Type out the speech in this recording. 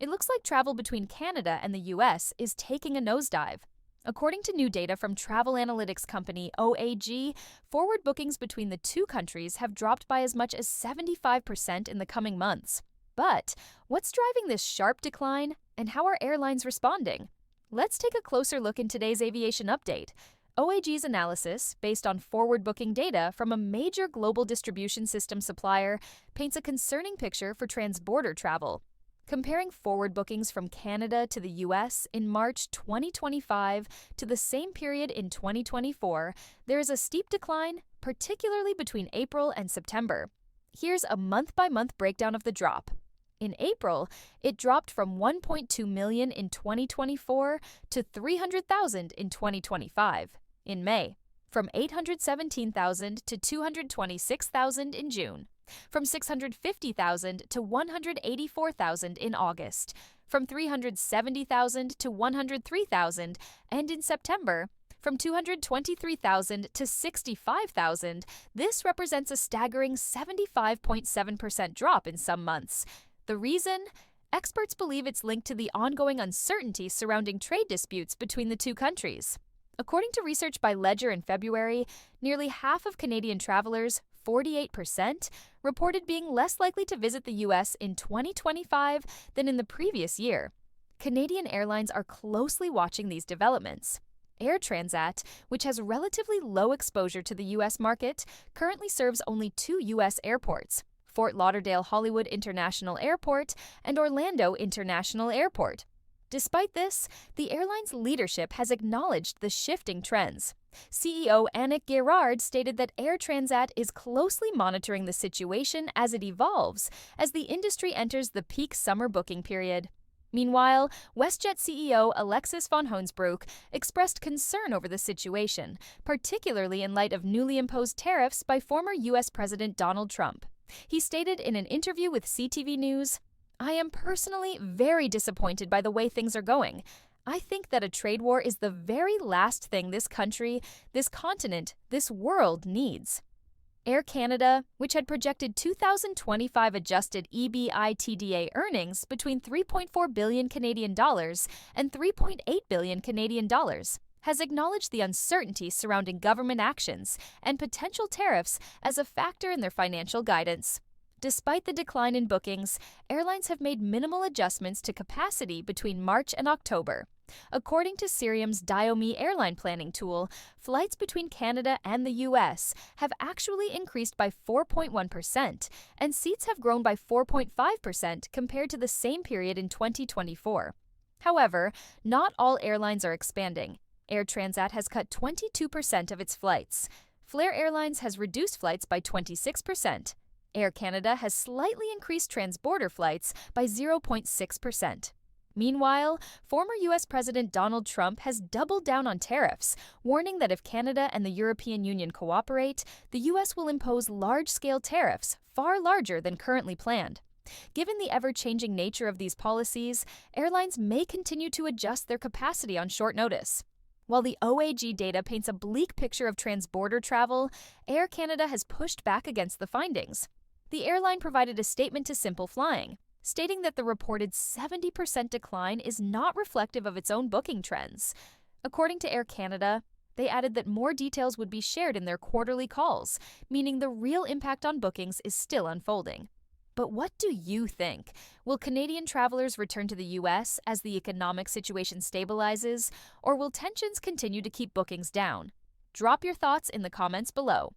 It looks like travel between Canada and the US is taking a nosedive. According to new data from travel analytics company OAG, forward bookings between the two countries have dropped by as much as 75% in the coming months. But what's driving this sharp decline, and how are airlines responding? Let's take a closer look in today's aviation update. OAG's analysis, based on forward booking data from a major global distribution system supplier, paints a concerning picture for transborder travel. Comparing forward bookings from Canada to the US in March 2025 to the same period in 2024, there is a steep decline, particularly between April and September. Here's a month-by-month breakdown of the drop. In April, it dropped from 1.2 million in 2024 to 300,000 in 2025. In May, from 817,000 to 226,000 in June. From 650,000 to 184,000 in August, from 370,000 to 103,000, and in September, from 223,000 to 65,000. This represents a staggering 75.7% drop in some months. The reason? Experts believe it's linked to the ongoing uncertainty surrounding trade disputes between the two countries. According to research by Ledger in February, nearly half of Canadian travelers, 48%, reported being less likely to visit the U.S. in 2025 than in the previous year. Canadian airlines are closely watching these developments. Air Transat, which has relatively low exposure to the U.S. market, currently serves only two U.S. airports, Fort Lauderdale-Hollywood International Airport and Orlando International Airport. Despite this, the airline's leadership has acknowledged the shifting trends. CEO Annick Guérard stated that Air Transat is closely monitoring the situation as it evolves as the industry enters the peak summer booking period. Meanwhile, WestJet CEO Alexis von Hoensbroek expressed concern over the situation, particularly in light of newly imposed tariffs by former U.S. President Donald Trump. He stated in an interview with CTV News, "I am personally very disappointed by the way things are going. I think that a trade war is the very last thing this country, this continent, this world needs." Air Canada, which had projected 2025 adjusted EBITDA earnings between 3.4 billion Canadian dollars and 3.8 billion Canadian dollars, has acknowledged the uncertainty surrounding government actions and potential tariffs as a factor in their financial guidance. Despite the decline in bookings, airlines have made minimal adjustments to capacity between March and October. According to Cirium's Diomi airline planning tool, flights between Canada and the U.S. have actually increased by 4.1%, and seats have grown by 4.5% compared to the same period in 2024. However, not all airlines are expanding. Air Transat has cut 22% of its flights. Flair Airlines has reduced flights by 26%. Air Canada has slightly increased transborder flights by 0.6%. Meanwhile, former U.S. President Donald Trump has doubled down on tariffs, warning that if Canada and the European Union cooperate, the U.S. will impose large-scale tariffs, far larger than currently planned. Given the ever-changing nature of these policies, airlines may continue to adjust their capacity on short notice. While the OAG data paints a bleak picture of transborder travel, Air Canada has pushed back against the findings. The airline provided a statement to Simple Flying, stating that the reported 70% decline is not reflective of its own booking trends. According to Air Canada, they added that more details would be shared in their quarterly calls, meaning the real impact on bookings is still unfolding. But what do you think? Will Canadian travelers return to the U.S. as the economic situation stabilizes, or will tensions continue to keep bookings down? Drop your thoughts in the comments below.